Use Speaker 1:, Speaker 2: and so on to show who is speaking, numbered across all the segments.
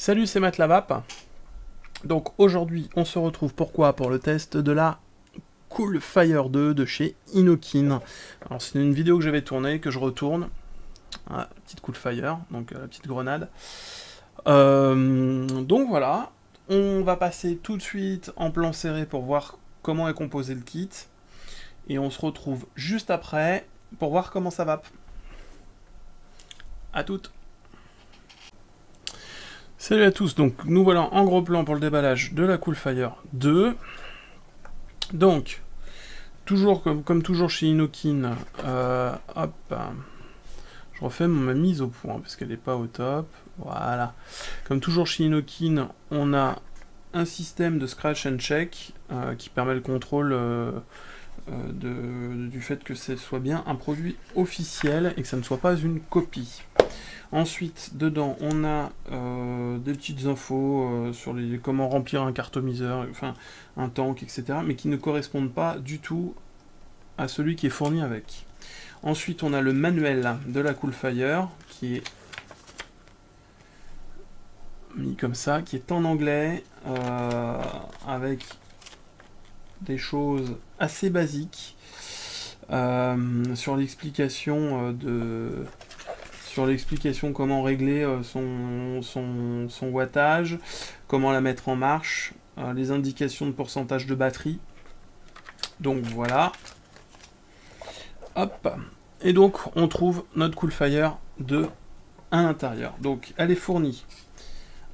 Speaker 1: Salut, c'est MATLAVAP. Donc aujourd'hui, on se retrouve pourquoi? Pour le test de la Coolfire 2 de chez Innokin. Alors c'est une vidéo que j'avais tournée, que je retourne. Ah, la petite Coolfire, donc la petite grenade. Donc voilà, on va passer tout de suite en plan serré pour voir comment est composé le kit. Et on se retrouve juste après pour voir comment ça va. A toutes. Salut à tous, donc nous voilà en gros plan pour le déballage de la Coolfire 2. Donc, toujours comme toujours chez Innokin, hop, je refais ma mise au point parce qu'elle n'est pas au top. Voilà. Comme toujours chez Innokin, on a un système de scratch and check qui permet le contrôle du fait que ce soit bien un produit officiel et que ça ne soit pas une copie. Ensuite, dedans, on a des petites infos sur comment remplir un cartomiseur, enfin un tank, etc., mais qui ne correspondent pas du tout à celui qui est fourni avec. Ensuite, on a le manuel de la Coolfire, qui est mis comme ça, qui est en anglais, avec des choses assez basiques sur l'explication comment régler son wattage, comment la mettre en marche, les indications de pourcentage de batterie. Donc voilà. Hop. Et donc on trouve notre Coolfire 2 à l'intérieur. Donc elle est fournie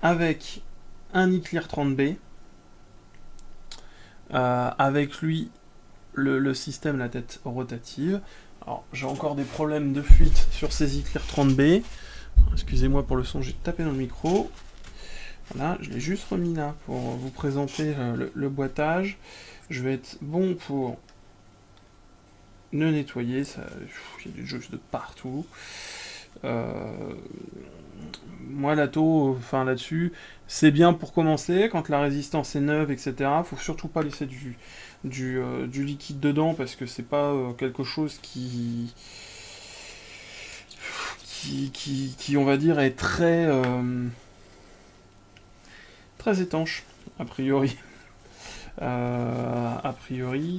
Speaker 1: avec un iClear 30B, avec lui le système, la tête rotative. Alors, j'ai encore des problèmes de fuite sur ces iClear 30B. Excusez-moi pour le son, j'ai tapé dans le micro. Voilà, je l'ai juste remis là pour vous présenter le boitage. Je vais être bon pour le nettoyer. Il y a des jeux de partout. Moi, l'atto, enfin là-dessus, c'est bien pour commencer. Quand la résistance est neuve, etc., faut surtout pas laisser du liquide dedans parce que c'est pas quelque chose qui on va dire est très étanche a priori.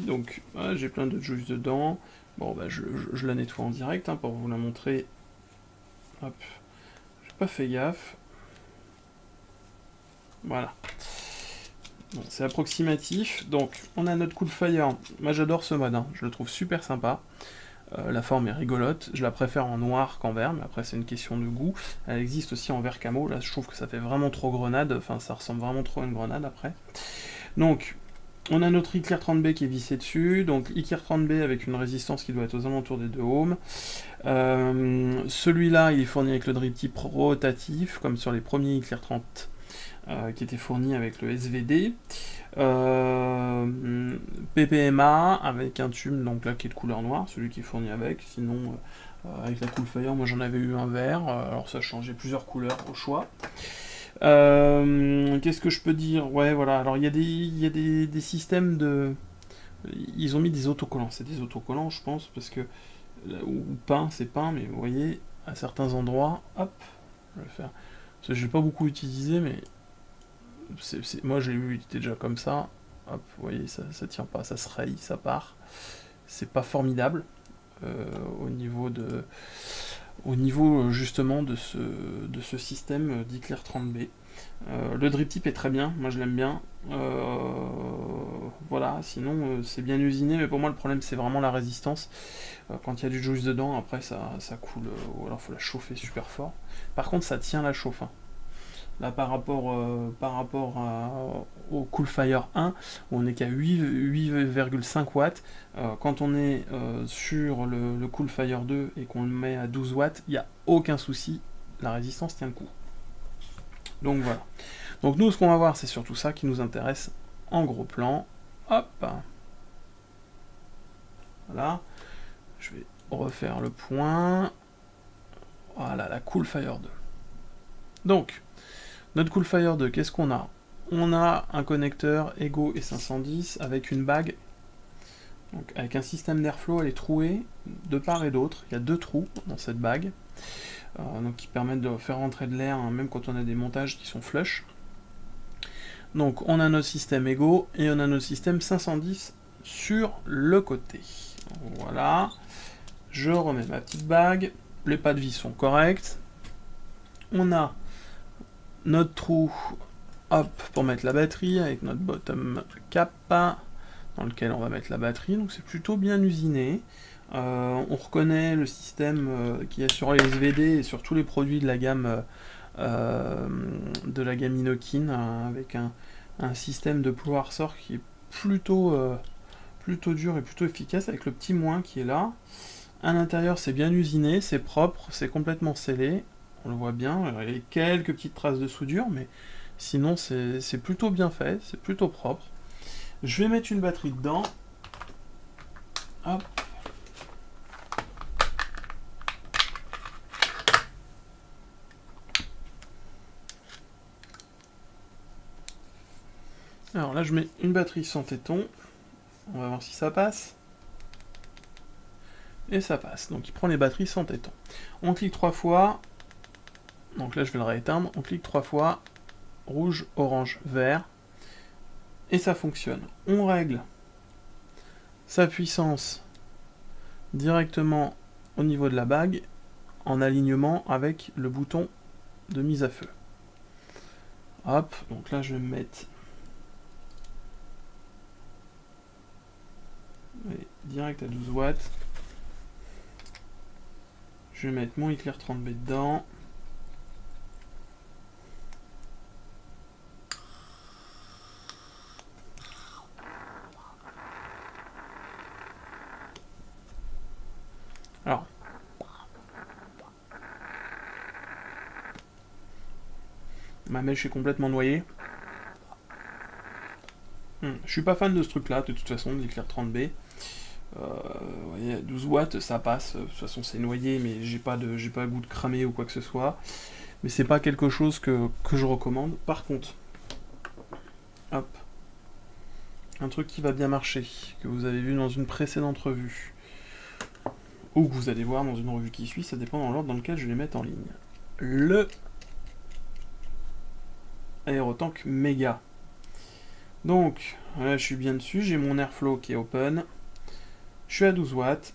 Speaker 1: Donc j'ai plein de juice dedans. Bon bah je la nettoie en direct pour vous la montrer. Hop, j'ai pas fait gaffe. Voilà. Bon, c'est approximatif. Donc on a notre Coolfire. Moi j'adore ce mode, je le trouve super sympa. La forme est rigolote, je la préfère en noir qu'en vert, mais après c'est une question de goût. Elle existe aussi en vert camo, là je trouve que ça fait vraiment trop grenade, enfin ça ressemble vraiment trop à une grenade après. Donc, on a notre iClear 30B qui est vissé dessus, donc iClear 30B avec une résistance qui doit être aux alentours des 2 ohms. Celui-là il est fourni avec le drip tip rotatif, comme sur les premiers iClear 30 qui étaient fournis avec le SVD. PPMA avec un tube donc là qui est de couleur noire, celui qui est fourni avec. Sinon avec la Coolfire, moi j'en avais eu un vert, alors ça changeait plusieurs couleurs au choix. Qu'est-ce que je peux dire? Ouais, voilà, alors il y a des systèmes de... Ils ont mis des autocollants, c'est des autocollants je pense, parce que... Ou peint, c'est peint, mais vous voyez, à certains endroits, hop, je vais le faire. Parce que je l'ai pas beaucoup utilisé, mais... moi je l'ai vu, il était déjà comme ça. Hop, vous voyez, ça tient pas, ça se raye, ça part. C'est pas formidable au niveau justement de ce système d'iClear 30B. Le drip tip est très bien, moi je l'aime bien. Voilà, sinon c'est bien usiné, mais pour moi le problème c'est vraiment la résistance. Quand il y a du juice dedans, après ça coule, ou alors il faut la chauffer super fort. Par contre ça tient la chauffe. Là par rapport au Coolfire 1, où on n'est qu'à 8,5 watts, quand on est sur le Coolfire 2 et qu'on le met à 12 watts, il n'y a aucun souci, la résistance tient le coup. Donc voilà. Donc nous ce qu'on va voir c'est surtout ça qui nous intéresse en gros plan. Hop. Voilà. Je vais refaire le point. Voilà la Coolfire 2. Donc, notre Coolfire 2, qu'est-ce qu'on a? On a un connecteur Ego et 510 avec une bague, donc avec un système d'airflow, elle est trouée de part et d'autre, il y a 2 trous dans cette bague. donc qui permettent de faire rentrer de l'air, hein, même quand on a des montages qui sont flush. Donc on a notre système Ego et on a notre système 510 sur le côté. Voilà, je remets ma petite bague, les pas de vis sont corrects. On a notre trou, hop, pour mettre la batterie avec notre bottom cap dans lequel on va mettre la batterie, donc c'est plutôt bien usiné. On reconnaît le système qu'il y a sur les SVD et sur tous les produits de la gamme Inokin, avec un système de power sort qui est plutôt dur et plutôt efficace, avec le petit moins qui est là. À l'intérieur, c'est bien usiné, c'est propre, c'est complètement scellé, on le voit bien. Alors, il y a quelques petites traces de soudure, mais sinon c'est plutôt bien fait, c'est plutôt propre. Je vais mettre une batterie dedans. Hop. Alors là, je mets une batterie sans téton. On va voir si ça passe. Et ça passe. Donc il prend les batteries sans téton. On clique 3 fois. Donc là, je vais le rééteindre. On clique 3 fois. Rouge, orange, vert. Et ça fonctionne. On règle sa puissance directement au niveau de la bague en alignement avec le bouton de mise à feu. Hop, donc là je vais me mettre direct à 12 watts. Je vais mettre mon Eclair 30B dedans. Alors, ma mèche est complètement noyée. Je suis pas fan de ce truc là, de toute façon, de l'Eclair 30B. Vous voyez, à 12 watts, ça passe. De toute façon, c'est noyé, mais j'ai pas goût de cramer ou quoi que ce soit. Mais c'est pas quelque chose que je recommande. Par contre, hop, un truc qui va bien marcher, que vous avez vu dans une précédente revue, ou que vous allez voir dans une revue qui suit, ça dépend dans l'ordre dans lequel je vais les mettre en ligne. Le Aerotank Mega. Donc, là je suis bien dessus, j'ai mon airflow qui est open. Je suis à 12 watts.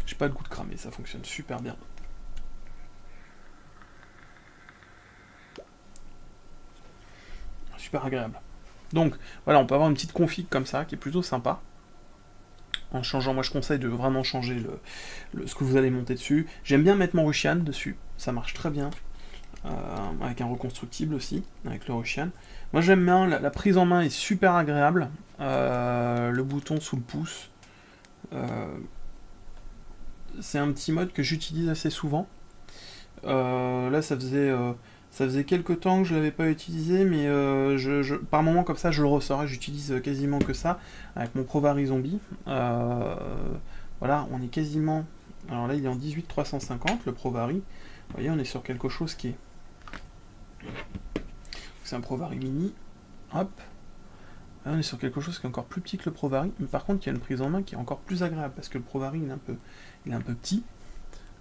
Speaker 1: J'ai pas de goût de cramer, ça fonctionne super bien. Super agréable. Donc, voilà, on peut avoir une petite config comme ça, qui est plutôt sympa. En changeant, moi je conseille de vraiment changer ce que vous allez monter dessus. J'aime bien mettre mon Rushian dessus, ça marche très bien. Avec un reconstructible aussi, avec le Rushian. Moi j'aime bien, la prise en main est super agréable. Le bouton sous le pouce. C'est un petit mode que j'utilise assez souvent. Là ça faisait quelques temps que je ne l'avais pas utilisé, mais par moment comme ça je le ressors et j'utilise quasiment que ça avec mon ProVary Zombie. Voilà, on est quasiment... Alors là il est en 18350 le ProVary. Vous voyez, on est sur quelque chose qui est... C'est un ProVary Mini. Hop. Là, on est sur quelque chose qui est encore plus petit que le ProVary, mais par contre il y a une prise en main qui est encore plus agréable parce que le ProVary il est un peu petit.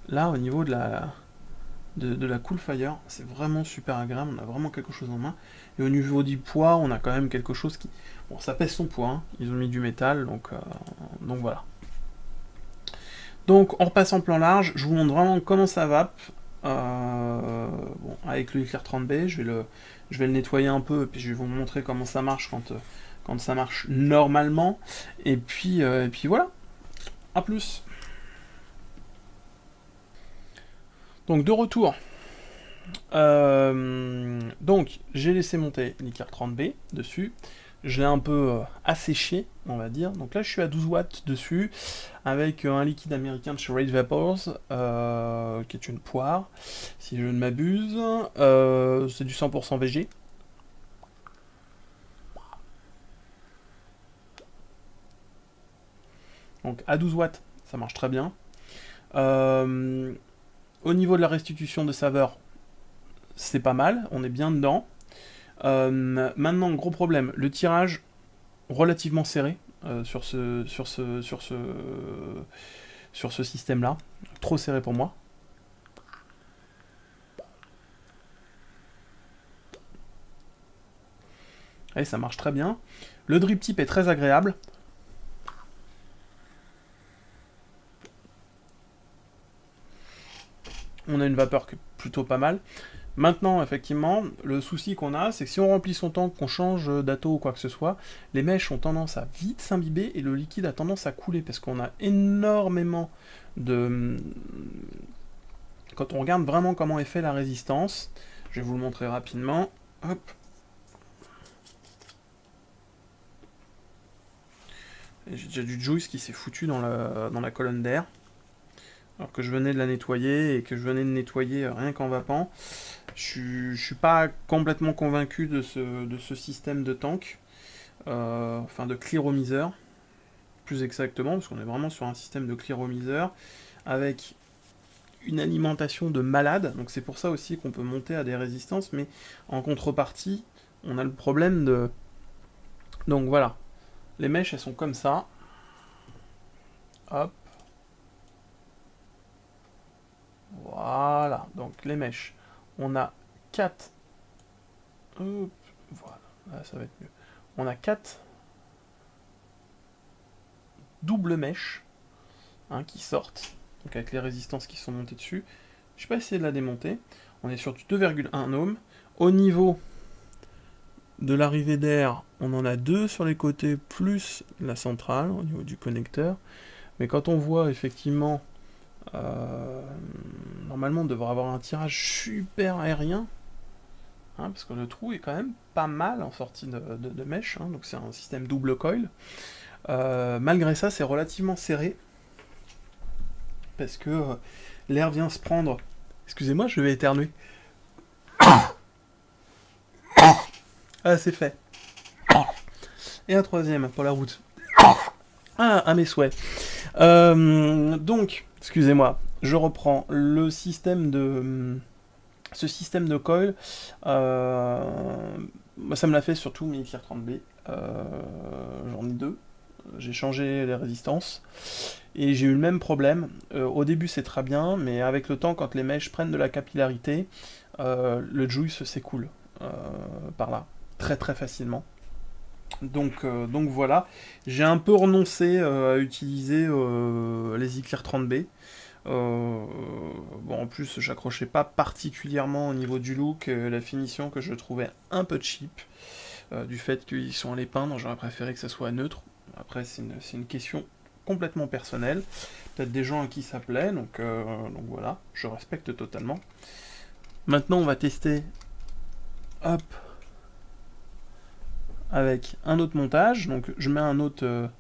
Speaker 1: Là au niveau de la Coolfire, c'est vraiment super agréable, on a vraiment quelque chose en main. Et au niveau du poids, on a quand même quelque chose qui... Bon, ça pèse son poids, hein. Ils ont mis du métal, donc voilà. Donc, on repasse en plan large, je vous montre vraiment comment ça vape. Bon, avec le Eclair 30B, je vais le nettoyer un peu, et puis je vais vous montrer comment ça marche quand ça marche normalement. Et puis voilà, à plus. Donc de retour, donc j'ai laissé monter l'Eclair 30B dessus, je l'ai un peu asséché, on va dire. Donc là je suis à 12 watts dessus, avec un liquide américain de chez Raid Vapors, qui est une poire, si je ne m'abuse. C'est du 100% VG. Donc à 12 watts, ça marche très bien. Au niveau de la restitution de saveur, c'est pas mal, on est bien dedans. Maintenant, gros problème, le tirage relativement serré. sur ce système-là. Trop serré pour moi. Et ça marche très bien. Le drip tip est très agréable. On a une vapeur qui est plutôt pas mal. Maintenant, effectivement, le souci qu'on a, c'est que si on remplit son tank, qu'on change d'atto ou quoi que ce soit, les mèches ont tendance à vite s'imbiber et le liquide a tendance à couler parce qu'on a énormément de... Quand on regarde vraiment comment est fait la résistance, je vais vous le montrer rapidement. Hop. J'ai déjà du juice qui s'est foutu dans la colonne d'air. Alors que je venais de la nettoyer et que je venais de nettoyer rien qu'en vapant. Je suis pas complètement convaincu de ce système de tank, enfin de clearomiseur, plus exactement, parce qu'on est vraiment sur un système de clearomiseur avec une alimentation de malade. Donc c'est pour ça aussi qu'on peut monter à des résistances, mais en contrepartie, on a le problème de... Donc voilà, les mèches elles sont comme ça. Hop. Voilà, donc les mèches. On a 4. Hop, voilà, là ça va être mieux. On a 4 doubles mèches qui sortent, donc avec les résistances qui sont montées dessus. Je vais pas essayer de la démonter. On est sur du 2,1 ohm. Au niveau de l'arrivée d'air, on en a 2 sur les côtés, plus la centrale, au niveau du connecteur. Mais quand on voit effectivement... normalement on devrait avoir un tirage super aérien, parce que le trou est quand même pas mal en sortie de mèche, donc c'est un système double coil. Malgré ça c'est relativement serré, parce que l'air vient se prendre... Excusez-moi, je vais éternuer. Ah, c'est fait. Et un troisième pour la route. Ah, à mes souhaits. Donc, excusez-moi, je reprends le système de... Ce système de coil, ça me l'a fait surtout mes Iclear 30B. J'en ai 2. J'ai changé les résistances. Et j'ai eu le même problème. Au début, c'est très bien, mais avec le temps, quand les mèches prennent de la capillarité, le juice s'écoule par là, très très facilement. Donc voilà, j'ai un peu renoncé à utiliser les Iclear 30B. Bon, en plus, j'accrochais pas particulièrement au niveau du look, la finition que je trouvais un peu cheap, du fait qu'ils sont allés peindre, j'aurais préféré que ça soit neutre. Après, c'est une question complètement personnelle. Peut-être des gens à qui ça plaît, donc voilà, je respecte totalement. Maintenant, on va tester, hop, avec un autre montage. Donc, je mets un autre,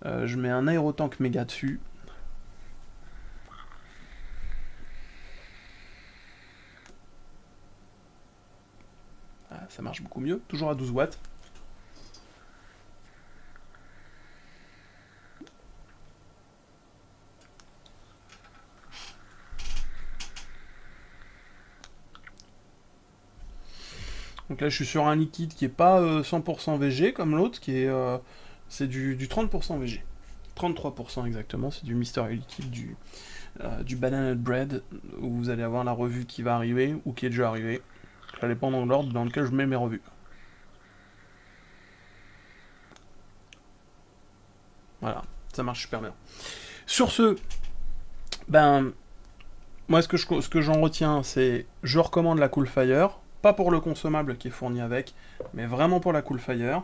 Speaker 1: je mets un aérotank méga dessus. Ah, ça marche beaucoup mieux, toujours à 12 watts. Donc là, je suis sur un liquide qui n'est pas 100% VG comme l'autre, qui est c'est du 30% VG. 33% exactement, c'est du Mystery Liquid, du Banana Bread, où vous allez avoir la revue qui va arriver, ou qui est déjà arrivée. Ça dépend dans l'ordre dans lequel je mets mes revues. Voilà, ça marche super bien. Sur ce, ben, moi ce que j'en retiens, c'est je recommande la Coolfire, pas pour le consommable qui est fourni avec, mais vraiment pour la Coolfire.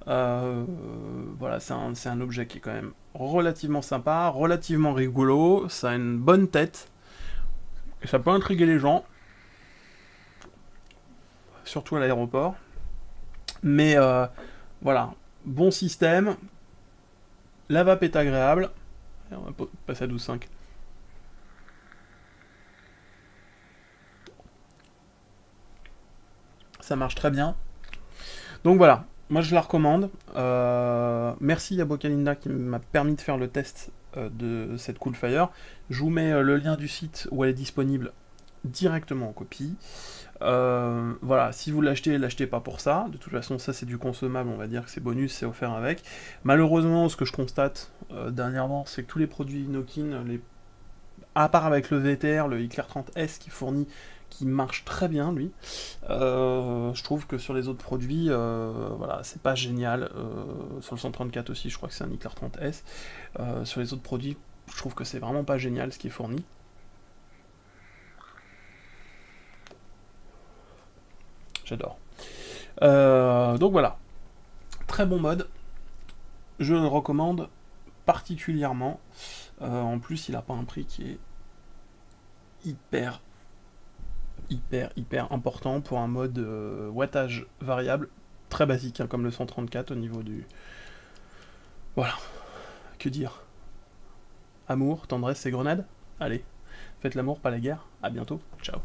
Speaker 1: Voilà, c'est un objet qui est quand même relativement sympa, relativement rigolo, ça a une bonne tête, et ça peut intriguer les gens, surtout à l'aéroport. Mais voilà, bon système, la vape est agréable, et on va passer à 12,5. Ça marche très bien. Donc voilà, moi je la recommande. Merci à Bocalinda qui m'a permis de faire le test de cette Coolfire. Je vous mets le lien du site où elle est disponible directement en copie. Voilà, si vous l'achetez, l'achetez pas pour ça. De toute façon, ça c'est du consommable, on va dire que c'est bonus, c'est offert avec. Malheureusement, ce que je constate dernièrement, c'est que tous les produits Inokin, à part avec le VTR, le Eclair 30S qui marche très bien lui, je trouve que sur les autres produits, voilà, c'est pas génial. Sur le 134 aussi, je crois que c'est un Eclair 30S. Sur les autres produits, je trouve que c'est vraiment pas génial ce qui est fourni. J'adore. Donc voilà, très bon mode, je le recommande particulièrement. En plus, il n'a pas un prix qui est hyper important pour un mode wattage variable, très basique, hein, comme le 134 au niveau du... Voilà, que dire. Amour, tendresse et grenade. Allez, faites l'amour, pas la guerre. À bientôt, ciao.